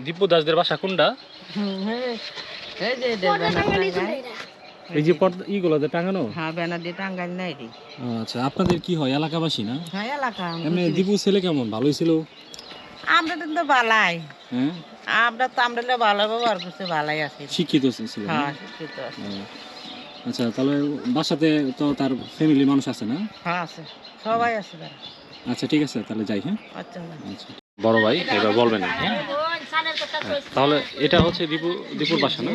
দীপু দাসদের বাসা কোনটা? এই যে ইগুলোতে টাঙানো? হ্যাঁ, ব্যানার দিয়ে টাঙ্গাইল নাই রে। আচ্ছা, আপনাদের কি হয়, এলাকাবাসী না? হ্যাঁ, এলাকা। এমনি দীপু ছেলে কেমন, ভালোই ছিল? আমরা তো বালাই, হ্যাঁ, আমরা তো আমরা ভালো ব্যবহার করছে, ভালাই আছে। শিক্ষিত ছিল না? হ্যাঁ, শিক্ষিত আছে। আচ্ছা, তাহলে বাসাতে তো তার ফ্যামিলি মানুষ আছে না? হ্যাঁ, আছে, সবাই আছে তারা। আচ্ছা, ঠিক আছে, তাহলে যাই। হ্যাঁ, আচ্ছা। আচ্ছা। বড় ভাই এবার বলবেন। হ্যাঁ, তাহলে এটা হচ্ছে দীপুর বাসা না?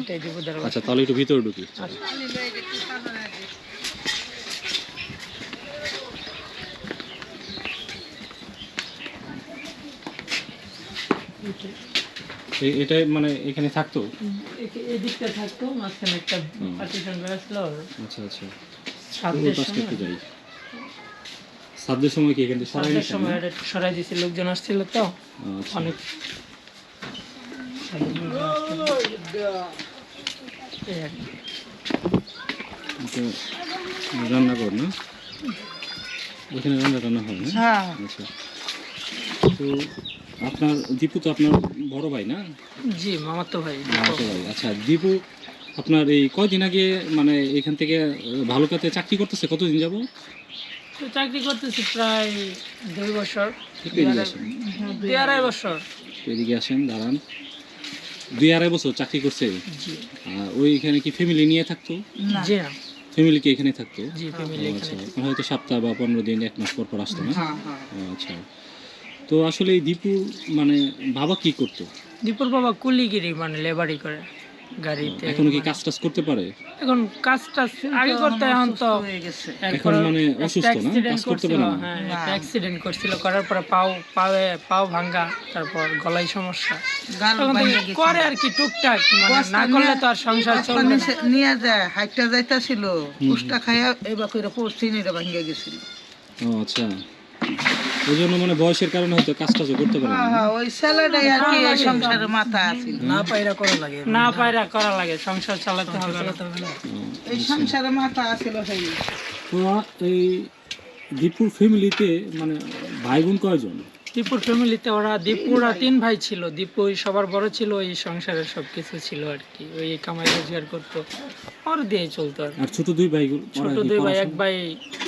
আচ্ছা, তাহলে একটু ভিতরে ঢুকি। এটা মানে এখানে থাকতো? এই দিকটা থাকতো, মাঝখানে একটা পার্টিশন করা ছিল। আচ্ছা আচ্ছা, সাতদের সময় কি এখান থেকে সরাই দিয়েছে, লোকজন আসছিল তো অনেক। রান্না কর না এখানে, রান্না হয় না? আচ্ছা, তো আপনার দীপু তো আপনার বড় ভাই না? জি, মামাতো ভাই। আচ্ছা, দীপু আপনার এই কয়দিন আগে মানে এখান থেকে ভালুকাতে চাকরি করতেছে, কতদিন যাব? চাকরি করতেছি প্রায় 2 বছর। 2-2.5 বছর। এদিকে আসেন, দাঁড়ান। 2-2.5 বছর চাকরি করছে? ওইখানে কি ফ্যামিলি নিয়ে থাকতো? জি না, ফ্যামিলি কি এখানে থাকতো? জি, ফ্যামিলি আচ্ছা, হয়তো সপ্তাহ বা 15 দিন, 1 মাস পর আসতো না? আচ্ছা, তো আসলে এই দীপু মানে বাবা কি করতো? দীপুর বাবা কুলিগিরি, মানে লেবারি করে গাড়িতে। এখন কি কাজ টাজ করতে পারে? এখন কাজ টাজ আগে করতে, এখন তো এখন মানে অসুস্থ না, কাজ করতে পারে না? হ্যাঁ, একটা অ্যাক্সিডেন্ট করছিল, করার পরে পাও ভাঙা, তারপর গলায় সমস্যা। এখন থেকে করে আর কি টুকটাক, মানে না করলে তো আর সংসার চলবে না। নিয়ে যায়, হাইটটা যাইতাছিল, উষ্টা খাইয়া এবার কইরা পড়ছিনি, এটা ভাঙিয়া গেছিল। ও আচ্ছা, ওই জন্য মানে বয়সের কারণে হয়তো কাজ টাজও করতে পারে না। হ্যাঁ, ওই ছেলেটাই আর কি এই সংসারে মাথা আছে, না পায়রা করা লাগে, সংসার চালাতে হবে। এই সংসারে মাথা আছিল সেই। তো এই দীপুর ফ্যামিলিতে মানে ভাই বোন কয়জন? দীপুর ফ্যামিলিতে দীপুরা 3 ভাই ছিল। দীপু সবার বড় ছিল, এই সংসারের সবকিছু ছিল আর কি। ওই কামাই রোজগার করতো, ওর দিয়ে চলতো আর ছোট 2 ভাই? ছোট 2 ভাই, এক ভাই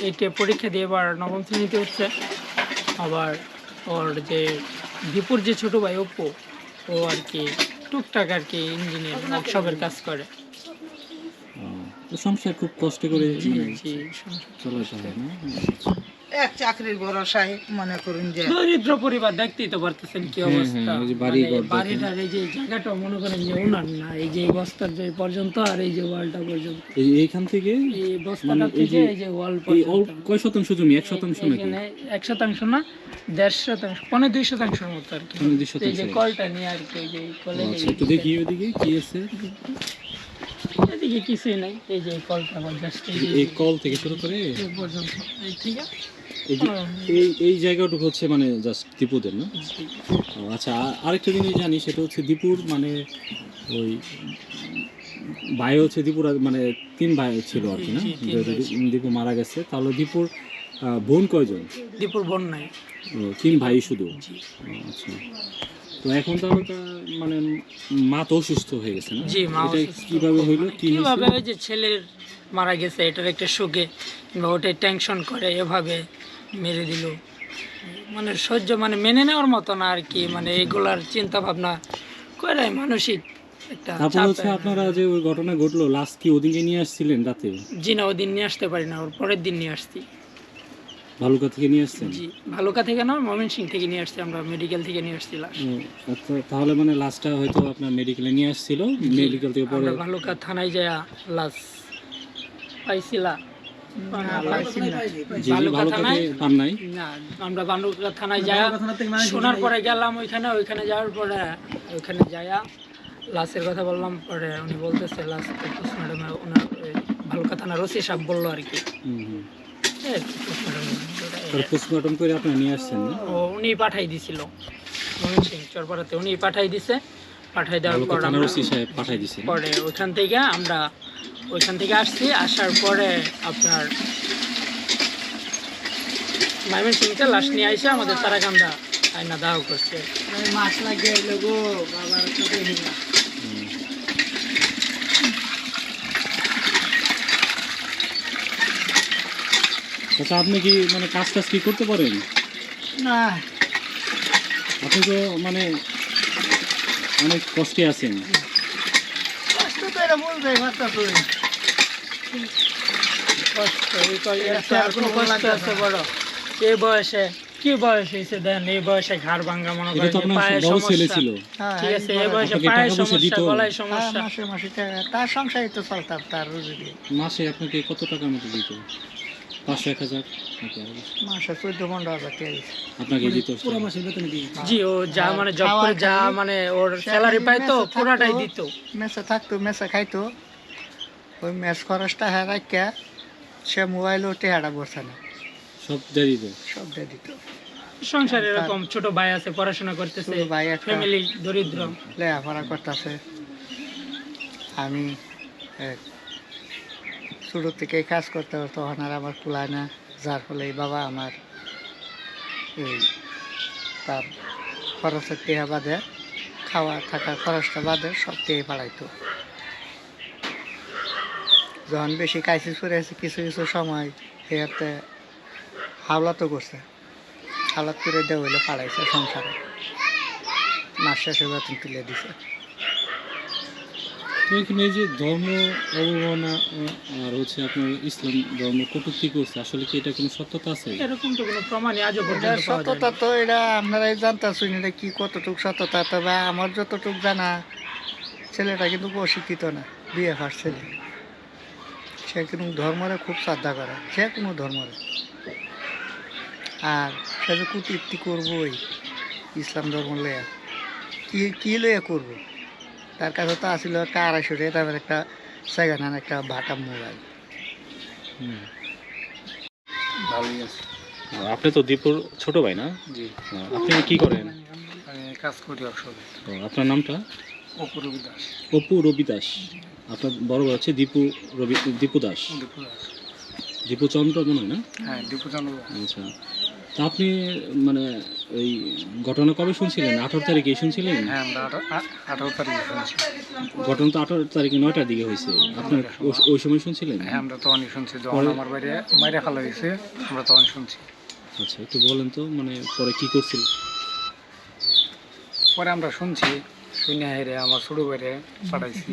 এইটে পরীক্ষা দিয়ে এবার 9ম শ্রেণীতে উঠছে। আবার ওর যে দীপুর যে ছোট ভাই অপু, ও আর কি টুকটাক আর কি ইঞ্জিনিয়ার, ওয়ার্কশপের কাজ করে। সংসার খুব কষ্ট করে চলাতে হয় না? এক চাকরির ভরসায় মনে করুন যে দরিদ্র পরিবার, দেখতেই তো পারতেছেন কি অবস্থা। বাড়িটার এই যে জায়গাটা মনে করেন যে ওনার না, এই যে বস্তার যে পর্যন্ত, আর এই যে ওয়ালটা পর্যন্ত, এইখান থেকে এই বস্তাটা থেকে এই যে ওয়াল পর্যন্ত। কয় শতাংশ জমি? 1 শতাংশ নাকি? এখানে 1 শতাংশ না, 1.5 শতাংশ, 2 শতাংশের মতো আর কি। এই যে কলটা নিয়ে আর কি, এই যে কলে একটু দেখি ওইদিকে কি আছে। এদিকে কিছুই নাই, এই যে কলটা জাস্ট এই কল থেকে শুরু করে এই পর্যন্ত, এই ঠিক আছে। এই জায়গাটুকু হচ্ছে মানে জাস্ট দীপুদের না? আচ্ছা, আরেকটা জিনিস জানি, সেটা হচ্ছে দীপুর মানে ওই ভাই হচ্ছে দীপুর মানে 3 ভাই ছিল আর কি না? দীপু মারা গেছে, তাহলে দীপুর বোন কয়জন? দীপুর বোন নাই, 3 ভাই শুধু? আচ্ছা, তো এখন তাহলে মানে মা তো অসুস্থ হয়ে গেছে না? জি, মা কিভাবে হইলো? কিভাবে? ওই যে ছেলের মারা গেছে, এটার একটা শোকে কিংবা ওটাই টেনশন করে এভাবে মেরে দিল, মানে সহ্য মানে মেনে নেওয়ার মতো না আর কি। মানে এগুলার চিন্তা ভাবনা করে মানসিক একটা তারপর হচ্ছে আপনারা যে ওই ঘটনা ঘটলো, লাস্ট কি ওদিকে নিয়ে আসছিলেন রাতে? জি না, ওই দিন নিয়ে আসতে পারি না, ওর পরের দিন নিয়ে আসছি। ভালুকা থেকে নিয়ে আসছেন? জি, ভালুকা থেকে না, ময়মনসিংহ থেকে নিয়ে আসছি, আমরা মেডিকেল থেকে নিয়ে আসছি লাশ। আচ্ছা, তাহলে মানে লাশটা হয়তো আপনার মেডিকেলে নিয়ে আসছিল, মেডিকেল থেকে পরে ভালুকা থানায় যায় লাশ পাইছিলা? আমরা ভালুকা থানায় যাই, শোনার পরে গেলাম ওইখানে যাওয়ার পরে ওইখানে যাইয়া লাশের কথা বললাম, পরে উনি বলতেছে লাশ পোস্টমর্টম, ওনার ভালুকা থানার ওসি সাহেব বললো আর কি। পোস্টমর্টম করে আপনি নিয়ে আসছেন না? উনি পাঠাই দিছিল ময়মনসিংহ চরপাড়াতে, উনি পাঠাই দিছে। পাঠাই দেওয়ার পর আমরা পরে ওইখান থেকে আসছি। আসার পরে আপনার ময়মনসিংহতে লাশ নিয়ে আসে আমাদের তারাকান্দা আয়না দাও করছে। মাছ লাগে এলো গো বাবার তো দেখি না। হুম। আচ্ছা আপনি কি মানে কাজ টাজ কি করতে পারেন? না আপনি তো মানে অনেক কষ্টে আছেন। কষ্ট তো এটা বলতে পারতা তুই। কষ্ট এটা তো আর কোনো কষ্ট লাগবে আছে না। বড় এই বয়সে, কি বয়স হয়েছে দেন, এই বয়সে ঘাড় ভাঙ্গা মনে এটা করেন তো যে আপনার পায়ের বড় ছেলে সমস্যা, ছিল। হ্যাঁ, ঠিক আছে এই বড়। বয়সে আপনাকে পায়ের টাকা পয়সা সমস্যা, দিত? গলায় হ্যাঁ, সমস্যা, মাসে মাসে টাকা তার সংসারই তো চলতাম তার রুজি দিয়ে। মাসে আপনাকে কত টাকার মতো দিত? 500-1000 নাকি আরো বেশি? মাসে 14-15 হাজার টাকা দিছে। আপনাকে দিত? জি ও যা মানে জব খাওয়া করে যা খাই। মানে ওর সে স্যালারি খালি পাইতো মেসে পুরাটাই থাকতো, দিত। মেসে থাকতো, মেসে খাইতো, ওই মেস খরচটা হ্যাঁ রাখিয়া সে মোবাইলও টেহারা বসে না, সব দিয়ে দিত? সব দিয়ে দিত। সংসারে এরকম ছোট ভাই আছে পড়াশোনা করতেছে, ছোট ভাই একটা ফ্যামিলি দরিদ্র। লেখাপড়া করতেছে। আমি শুরু থেকে কাজ করতে হতো, তখন আর আমার কুলায় না, যার ফলে এই বাবা আমার এই তার খরচের টেহা বাদে, খাওয়া থাকা খরচটা বাদে সব টেহে পাড়াইতো। যখন বেশি ক্রাইসিস করে আছে কিছু কিছু সময় সেতে হাওলাতও করছে, হাওলাত করে দেওয়া হইলে পাড়াইছে সংসারে, মাস শেষে বেতন তুলে দিছে। তো এখানে এই যে ধর্ম অবমাননা আর হচ্ছে আপনার ইসলাম ধর্ম কটূক্তি করছে, আসলে কি এটা কোনো সত্যতা আছে? এরকম তো কোনো প্রমাণই আজও এটার পর্যন্ত পাওয়া যায় সততা তো এটা আপনারাই জানতেছেন এটা কি কতটুকু সততা। তবে আমার যতটুকু জানা, ছেলেটা কিন্তু অশিক্ষিত না, বিয়ে ফার ছেলে। সে কিন্তু ধর্মরে খুব শ্রদ্ধা করে, যে কোনো ধর্মরে। আর সে যে কুটিপ্তি করবোই ইসলাম ধর্ম লইয়া, কি কি লইয়া করবো? তার কাছে তো আসলে একটা 250 টাকা দামের একটা সেকেন্ড হ্যান্ড একটা বাটা মোবাইল। হুম। ভালোই আছে। আপনি তো দীপুর ছোট ভাই না? জি, আপনি কি করেন? আমি কাজ করি অবসরে। আপনার নামটা? অপূর্ব দাস। অপু রবি দাস। আপনার বড় ভাই হচ্ছে দীপু দাস। দীপু দাস। দীপু চন্দ্র মনে হয় না? হ্যাঁ, দীপু চন্দ্র। আচ্ছা, তা আপনি মানে এই ঘটনা কবে শুনছিলেন? 18 তারিখে শুনছিলেন? হ্যাঁ, আমরা 18 তারিখে শুনছি। ঘটনা তো 18 তারিখে 9টার দিকে হয়েছে, আপনার ওই সময় শুনছিলেন? হ্যাঁ, আমরা তো অনেক শুনছি, যখন আমার বাইরে মাইরে ফেলা হয়েছে আমরা তখন শুনছি। আচ্ছা, একটু বলেন তো মানে পরে কি করছিল? পরে আমরা শুনছি, শুনে হেরে আমার ছোটো বাইরে পাঠাইছি,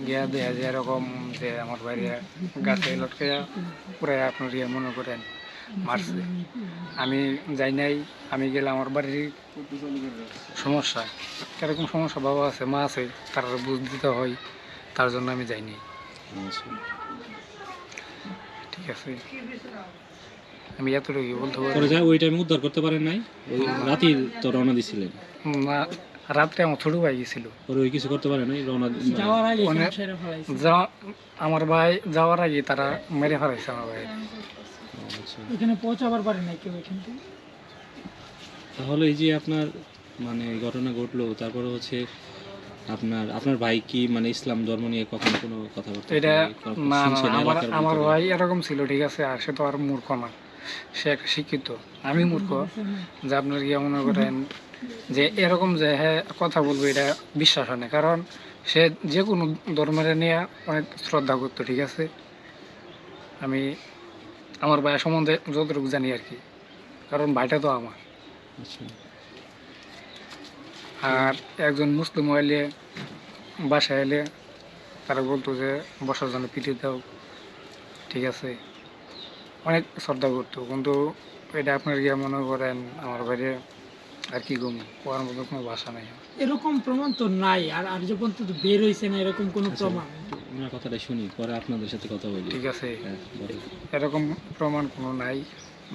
গিয়া দেখা যায় এরকম যে আমার বাইরে গাছে লটকে পুরাই আপনার মনে করেন মারছে। আমি যাই নাই, আমি গেলে আমার বাড়ির সমস্যা, কিরকম সমস্যা বাবা আছে মা আছে, তার বুঝ দিতে হয়, তার জন্য আমি যাইনি। আচ্ছা, ঠিক আছে, আমি এতটুকু বলতে পারি। পরে যায় ওই টাইমে উদ্ধার করতে পারেন নাই? ওই রাতেই তো রওনা দিছিলেন। না, রাত্রে আমার ছোটো ভাই গেছিল, পরে ওই কিছু করতে পারেন নাই রওনা? যাওয়ার আগে অনেক- সংসারে ফেলাইছে। আমার ভাই যাওয়ার আগে তারা মেরে ফেলাইছে আমার ভাই। আচ্ছা, এখানে পৌঁছাবার পারে না কেউ এখান থেকে। তাহলে এই যে আপনার মানে ঘটনা ঘটলো, তারপরে হচ্ছে আপনার ভাই কি মানে ইসলাম ধর্ম নিয়ে কখনো কোনো কথাবার্তা এটা না না শুনছেন না, এলাকার আমার ভিতরে? ভাই এরকম ছিল, ঠিক আছে, আর সে তো আর মূর্খ না, সে একটা শিক্ষিত। আমি মূর্খ যে আপনার ইয়ে মনে করেন যে এরকম যে হ্যাঁ কথা বলবো এটা বিশ্বাস হয় না, কারণ সে যে কোনো ধর্মের নিয়ে অনেক শ্রদ্ধা করতো, ঠিক আছে। আমি আমার ভাইয়ের সম্বন্ধে যতটুকু জানি আর কি, কারণ ভাইটা তো আমার। আচ্ছা, আর একজন মুসলিম হইলে বাসায় এলে তারা বলতো যে বসার জন্য পিঠে দাও, ঠিক আছে, অনেক শ্রদ্ধা করতো। কিন্তু এটা আপনার গিয়ে মনে করেন আমার বাইরে আর কি কম কোয়ার মতো কোনো ভাষা নাই। এরকম প্রমাণ তো নাই, আর আর যে পর্যন্ত বের হয়েছে না এরকম কোনো আচ্ছা, প্রমাণ। ওনার কথাটা শুনি, পরে আপনাদের সাথে কথা বলি। ঠিক আছে, হ্যাঁ, বলেন। এরকম প্রমাণ কোনো নাই,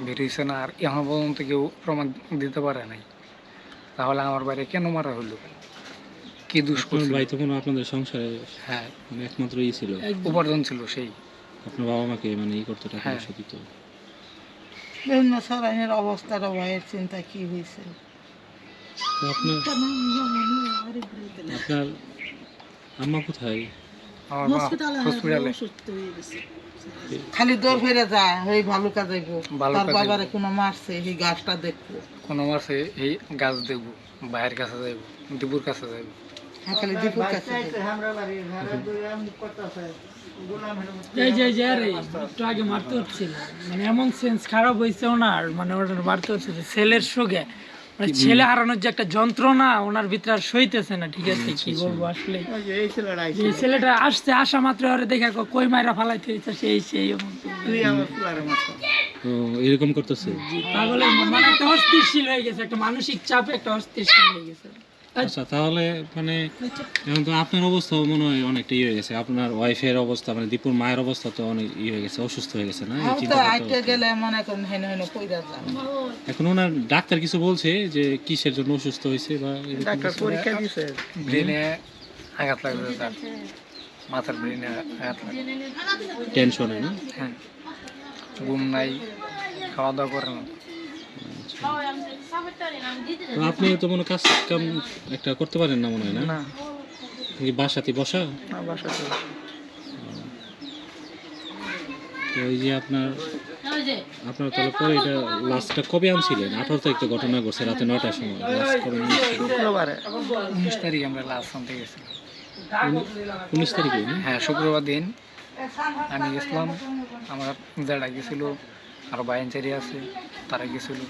বেরিয়েছে না, আর এখন পর্যন্ত কেউ প্রমাণ দিতে পারে নাই। তাহলে আমার বাইরে কেন মারা হলো, কি দুষ আপনার করছিল? ভাই তখন আপনাদের সংসারে হ্যাঁ, মানে একমাত্র ই ছিল, উপার্জন ছিল সেই। আপনার বাবা মাকে মানে ই করতো, টাকা হ্যাঁ। পয়সা দিত। বিভিন্ন সারাইনের অবস্থাটা ভয়ের চিন্তা কি হয়েছে। তো আপনার আম্মা কোথায়? আমার মা হসপিটালে। খালি দৌড় ফিরে যায় ওই ভালুকা যাইব ভালুকা তার যাইবো। বাবারে কোনো মারছে এই গাছটা দেখবো কোনো মাসে এই গাছ দেখবো, ভাইয়ের কাছে যাইব, দীপুর কাছে যাইব। হ্যাঁ, খালি দীপুর কাছে যাইবো। এই যে আরে একটু আগে মারতে হচ্ছিল, মানে এমন সেন্স খারাপ হয়েছে ওনার, মানে ওনার মারতে হচ্ছে যে ছেলের সঙ্গে, মানে ছেলে হারানোর যে একটা যন্ত্রণা ওনার ভিতরে আর সইতেছে না, ঠিক আছে কি বলবো আসলে। ওই যে এই ছেলেটা আইছে, যে ছেলেটা আসা মাত্র ওরে দেখা কই মাইরা ফালাইতে হইছে সেই এমন তুই আমার ফুলারে মতো। ও এরকম করতেছে। পাগলের মানে একটা অস্থিরশীল হয়ে গেছে, একটা মানসিক চাপে একটা অস্থিরশীল হয়ে গেছে। আচ্ছা তাহলে মানে এখন তো আপনার অবস্থা মনে হয় অনেকটা ইয়ে হয়ে গেছে, আপনার ওয়াইফের অবস্থা মানে দীপুর মায়ের অবস্থা তো অনেক ইয়ে হয়ে গেছে, অসুস্থ হয়ে গেছে না? এই আমি তো চিন্তা করতে আইতে হচ্ছে। গেলে মনে করেন হেন হেন কইরা যায়। এখন ওনার ডাক্তার কিছু বলছে যে কিসের জন্য অসুস্থ হয়েছে বা এরকম ডাক্তার কিছু? পরীক্ষা দিছে, ব্রেনে আঘাত লাগবে তার, মাথার ব্রেনে আঘাত লাগবে। টেনশনে না? হ্যাঁ, ঘুম নাই, খাওয়া দাওয়া করে না। তো আপনি তো মনে কাজ কাম একটা করতে পারেন না মনে হয় না? না কি বাসাতে বসা? না বাসাতে তো এই যে আপনার তাহলে পরে এটা লাস্টটা কবে আনছিলেন? 18 তারিখ তো ঘটনা ঘটছে রাতে 9টার সময়। লাস্ট কবে নিয়েছিলেন? শুক্রবারে 19 তারিখ আমরা লাস্ট আনতে গেছিলাম। 19 তারিখে না? হ্যাঁ, শুক্রবার দিন আমি গেছিলাম, আমার দাদা গেছিল, আর বাইনচারি আছে তারা গেছিল,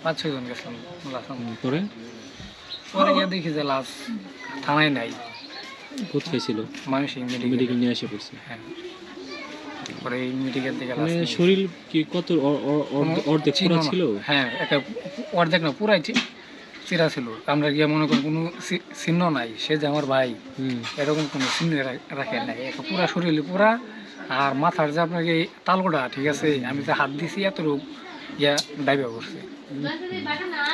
5-6 জন গেছিলাম লাস্ট আনতে। পরে পরে গিয়ে দেখি যে লাশ থানায় নাই, কোথায় ছিল? মানুষ মেডিকেল নিয়ে এসে পড়ছে। হ্যাঁ, পরে এই মেডিকেল থেকে লাশ মানে নিয়ে শরীর কি কত অর্ধেক চিহ্ন পুরা না। ছিল? হ্যাঁ, একটা অর্ধেক না, পুরাই চিরা ছিল। আমরা গিয়ে মনে করি কোনো চিহ্ন নাই, সে যে আমার ভাই হুম। এরকম কোনো চিহ্ন রাখে নাই, একটা পুরা শরীরে পুরা। আর মাথার যে আপনাকে এই তালগোটা, ঠিক আছে, আমি যে হাত দিছি এত রোগ ইয়া ডাইবা করছে,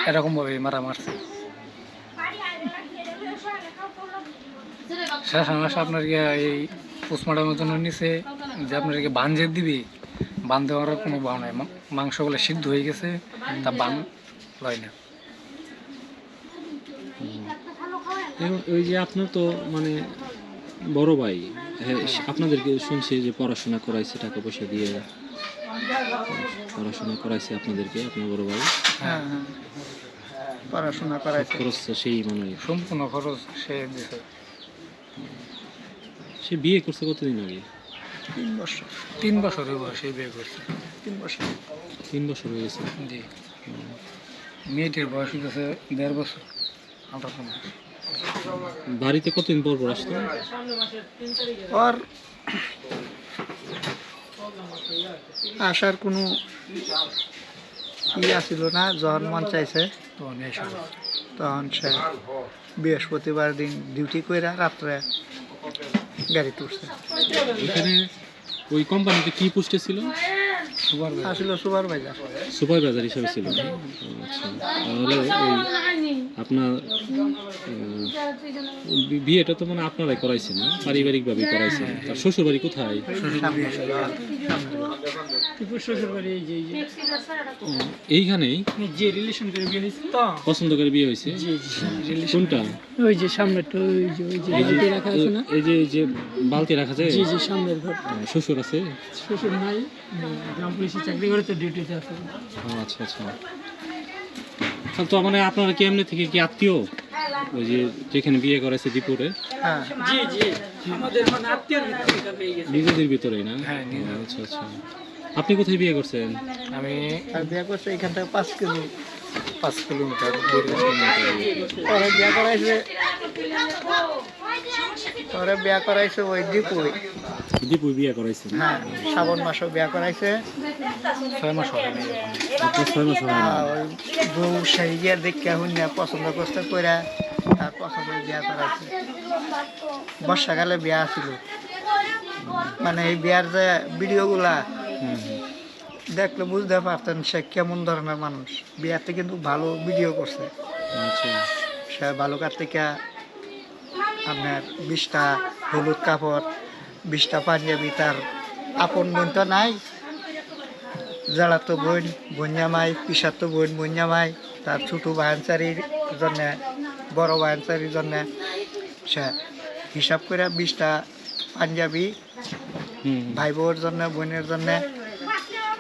এরকম ভাবে মারা মারছে। শেষ মাসে আপনার গিয়া এই পোস্টমর্টমের জন্য নিচে যে আপনার বান যে দিবি, বান দেওয়ার কোনো ভাব নাই, মাংসগুলো সিদ্ধ হয়ে গেছে, তা বান লয় না। এখন ওই যে আপনার তো মানে বড় ভাই, হ্যাঁ, আপনাদেরকে শুনছি যে পড়াশোনা করাইছে, টাকা পয়সা দিয়ে পড়াশোনা করাইছে আপনাদেরকে, আপনার বড় ভাই হ্যাঁ হ্যাঁ পড়াশোনা করাইছে। খরচ তো সেই মনে হয়। সম্পূর্ণ খরচ সে দিছে। সে বিয়ে করছে কতদিন আগে? 3 বছর 3 বছরের বয়সে বিয়ে করছে। 3 বছর 3 বছর হয়ে গেছে। জি, মেয়েটির বয়স হচ্ছে 1.5 বছর। বাড়িতে কতদিন পর পর আসতো? ওর আসার কোনো ই আসিল না, যখন মন চাইছে তো নেই সব। তখন সে বৃহস্পতিবার দিন ডিউটি কইরা রাত্রে গাড়ি তুলছে। এখানে ওই কোম্পানিতে কি পোস্টে ছিল? সুপার আসিল সুপারভাইজার। সুপারভাইজার হিসেবে ছিল। আচ্ছা, তাহলে ওই আপনার বিয়েটা তো মানে আপনারাই করাইছেন না, পারিবারিকভাবে করাইছেন? তার শ্বশুর বাড়ি কোথায়? ত্রিপুর শ্বশুর বাড়ি এই যে এইখানেই যে রিলেশন করে বিয়ে হয়েছে তো। পছন্দ করে বিয়ে হয়েছে? জি জি, কোনটা? ওই যে সামনেটা, ওই যে বালতি রাখা আছে না? এই যে বালতি রাখা যায়? জি জি, সামনের ঘর। শ্বশুর আছে? শ্বশুর নাই, গ্রাম পুলিশে চাকরি করে তো ডিউটিতে আছে। ও আচ্ছা আচ্ছা। তো মানে আপনারা কি এমনি থেকে কি আত্মীয়? ওই যে যেখানে বিয়ে করাইছে দীপুরে? হ্যাঁ জি জি, আমাদের মানে আত্মীয় হয়ে গেছে। নিজেদের ভিতরেই না? হ্যাঁ, ও, আচ্ছা আচ্ছা। আপনি কোথায় বিয়ে করছেন? আমি আর বিয়ে করছে এখান থেকে 5 কিলো। 5 কিলোমিটার দূরে ওরা বিয়ে করাইছে, ওরা বিয়ে করাইছে ওই দীপুই। দীপুর বিয়ে করাইছেন? হ্যাঁ শ্রাবণ মাসও বিয়ে করাইছে। 6 মাস হবে না। আপনার 6 মাস হয় না? ওই বউ সেই গিয়ে দেখে শুনে পছন্দ করতে করে তার পছন্দ বিয়ে করাইছে। বর্ষাকালে বিয়া ছিল, মানে এই বিয়ার যে ভিডিওগুলা হুম, হুম। দেখলে বুঝতে পারতেন সে কেমন ধরনের মানুষ। বিয়াতে কিন্তু ভালো ভিডিও করছে। আচ্ছা। সে বালুকার থেকে আপনার 20টা হলুদ কাপড়, 20টা পাঞ্জাবি, তার আপন বোন তো নাই, যারা তো বোন বন্যামাই, পিসার তো বোন বন্যামাই, তার ছোটো বায়ানচারির জন্যে, বড় বায়ানচারির জন্যে সে হিসাব করে 20টা পাঞ্জাবি, হুম। ভাই বউর জন্য বোনের জন্য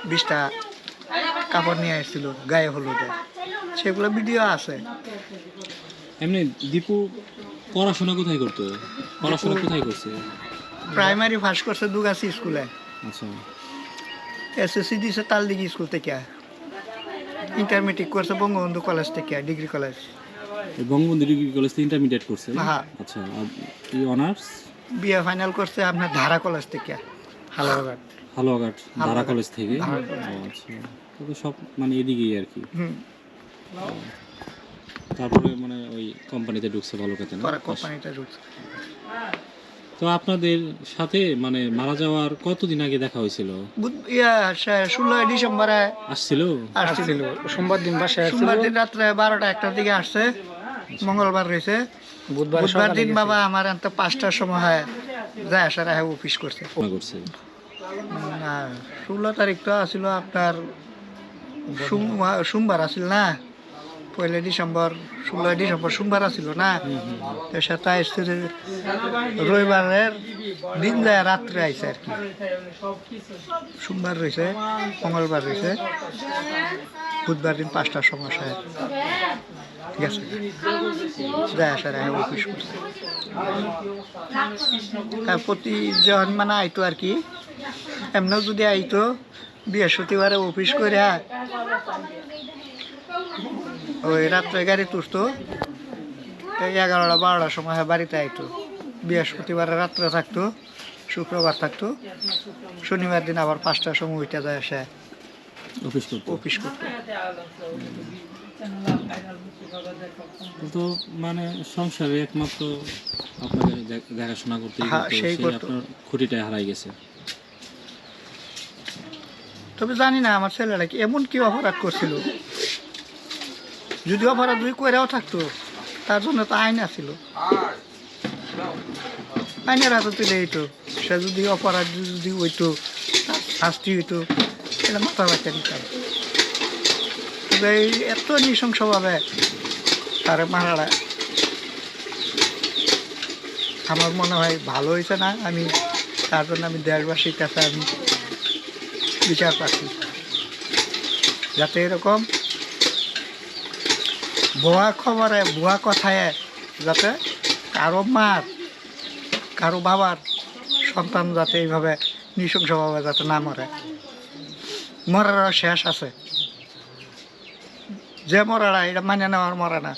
20টা কাপড় নিয়ে এসেছিল গায়ে হলুদে, সেগুলো ভিডিও আছে। এমনি দীপু পড়াশোনা কোথায় করতো? পড়াশোনা কোথায় করছে? প্রাইমারি ফার্স্ট করছে দুগাছি স্কুলে, আচ্ছা। এসএসসি দিছে তালদিঘি স্কুল থেকে, ইন্টারমিডিয়েট করছে বঙ্গবন্ধু কলেজ থেকে, ডিগ্রি কলেজ। এই বঙ্গবন্ধু ডিগ্রি কলেজ থেকে ইন্টারমিডিয়েট করছে? হ্যাঁ। আচ্ছা, আর এই অনার্স? বিএ ফাইনাল করছে আপনার ধারা কলেজ থেকে, হালুয়াঘাট। হালুয়াঘাট ধারা কলেজ থেকে? ধারা ও, আচ্ছা। তো সব মানে এদিকেই আর কি। হুম, তারপরে মানে ওই কোম্পানিতে ঢুকছে ভালুকাতে না? পরে কোম্পানিতে ঢুকছে। তো আপনাদের সাথে মানে মারা যাওয়ার কতদিন আগে দেখা হয়েছিল? 16 ডিসেম্বরে আসছিল? আসছিল, সোমবার দিন বাসায় আসছিল, সোমবার দিন রাত্রে 12টা 1টার দিকে আসছে, মঙ্গলবার রয়েছে, বুধবার বুধবার দিন বাবা আমার এত 5টার সময় হয় যায় আসার অফিস করছে। মনে করছে? না, 16 তারিখ তো আসছিল আপনার সোমবার আসছিল না, 1 ডিসেম্বর, 16 ডিসেম্বর সোমবার আসছিল না, তো সেটা আসছে রবিবারের দিন যায় রাত্রে আইসে আর কি। সোমবার রয়েছে, মঙ্গলবার রয়েছে, বুধবার দিন 5টার সময় হয় গেছে যায় আসার অফিস করছে। প্রতি যখন মানে আইতো আর কি, এমনিও যদি আইতো বৃহস্পতিবারে অফিস করে ওই রাত্রে গাড়ি তুলতো, 11টা 12টার সময় বাড়িতে আইতো, বৃহস্পতিবারে রাত্রে থাকতো, শুক্রবার থাকতো, শনিবার দিন আবার 5টার সময় উঠে যায় আসে অফিস করতো? অফিস করতো। তো মানে সংসারে একমাত্র আপনাকে দেখাশোনা করতে হ্যাঁ, সেই করতো। আপনার খুঁটিটাই হারাই গেছে। তবে জানি না আমার ছেলেরা কি এমন কি অপরাধ করছিল, যদি অপরাধ দুই করেও থাকতো তার জন্য তো আইন আছিল, আইনের হাতে তুলে হইতো, সে যদি অপরাধ যদি হইতো তার শাস্তি হইতো, এটা মাথা বাচ্চা নিতাম। তবে এই এত নৃশংসভাবে তারে মারাটা আমার মনে হয় ভালো হয়েছে না। আমি তার জন্য আমি দেশবাসীর কাছে আমি বিচার পাচ্ছি, যাতে এরকম ভুয়া খবরে ভুয়া কথায় যাতে কারো মার কারো বাবার সন্তান যাতে এইভাবে নৃশংসভাবে যাতে না মরে। মরারও শেষ আছে, যে মরারা এটা মানে নেওয়ার মরে না।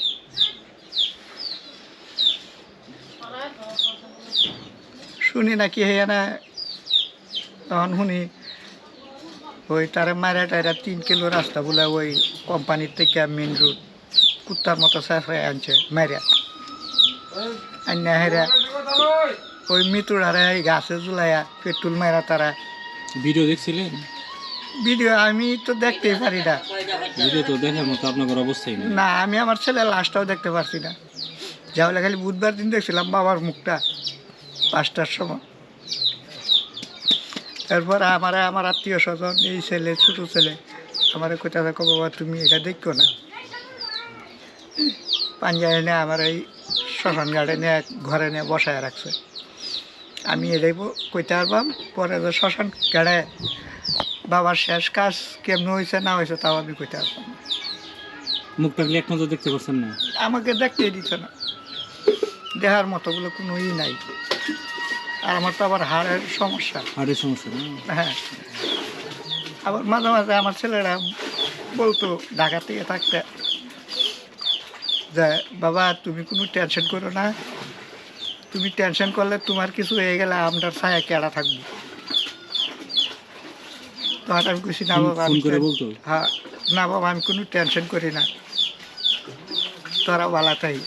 শুনি নাকি না, তখন শুনি ওই তারে মারা টাইরা 3 কিলো রাস্তা বলে ওই কোম্পানির থেকে মেন রোড কুত্তার মতো চেঁচায় আনছে মারিয়া আন্না হেরা ওই মৃত্যুরারে গাছে ঝুলাইয়া পেট্রোল মারা তারা। ভিডিও দেখছিলেন? ভিডিও আমি তো দেখতেই পারি না, ভিডিও তো দেখার মতো আপনাদের অবস্থাই নেই। না আমি আমার ছেলের লাশটাও দেখতে পারছি না। যা হলে খালি বুধবার দিন দেখছিলাম বাবার মুখটা 5টার সময়। তারপর আমার আত্মীয় স্বজন এই ছেলে ছোটো ছেলে আমার কোথা থাকো বাবা তুমি এটা দেখো না, পাঞ্জায় এনে আমার এই শ্মশান ঘাটে নিয়ে ঘরে নিয়ে বসায় রাখছে। আমি এটাই কইতে পারবাম পরে যে শ্মশান ঘাটে বাবার শেষ কাজ কেমন হয়েছে না হয়েছে তাও আমি কইতে পারবাম না। মুখটা এক নজর দেখতে পাচ্ছেন না? আমাকে দেখতেই দিচ্ছে না, দেখার মতো বলে কোনো ই নাই। আর আমার তো আবার হাড়ের সমস্যা। হার্টের সমস্যা না? হ্যাঁ, আবার মাঝে মাঝে আমার ছেলেরা বলতো ঢাকা থেকে থাকতে যে বাবা তুমি কোনো টেনশন করো না, তুমি টেনশন করলে তোমার কিছু হয়ে গেলে আমরা ছায়া কেড়া থাকবো। তখন আমি খুশি না বাবা, ফোন করে বলতো? হ্যাঁ, না বাবা আমি কোনো টেনশন করি না, তোরা বালাটাই।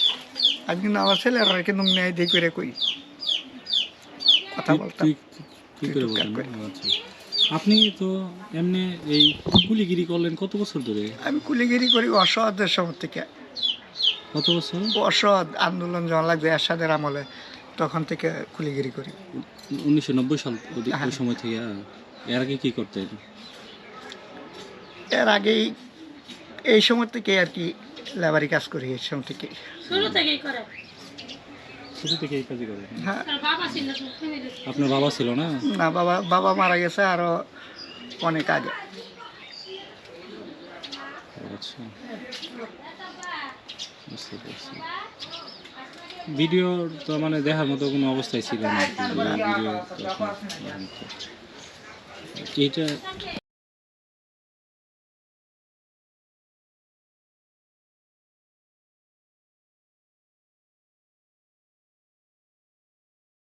আমি কিন্তু আমার ছেলেরা কিন্তু ন্যায় দিয়ে করে কই কথা বলতাম। কি করে টুকটাক বলতেন? করে। আচ্ছা, আপনি তো এমনি এই কুলিগিরি করলেন কত বছর ধরে? আমি কুলিগিরি করি অসহদের সময় থেকে। কত বছর? অসহদ আন্দোলন যখন লাগবে এরশাদের আমলে তখন থেকে কুলিগিরি করি। 1990 সাল হ্যাঁ। ওই সময় থেকে? এর আগে কি করতেন? এর আগেই এই সময় থেকে আর কি লেবারি কাজ করি, এই সময় থেকে। শুরু থেকেই করে। ছোট থেকে এই কাজই করেন? হ্যাঁ আপনার বাবা ছিল না? না, বাবা বাবা মারা গেছে আরো অনেক আগে। আচ্ছা, বুঝতে পারছি। ভিডিও তো মানে দেখার মতো কোনো অবস্থায় ছিল না আর কি, ভিডিও এইটা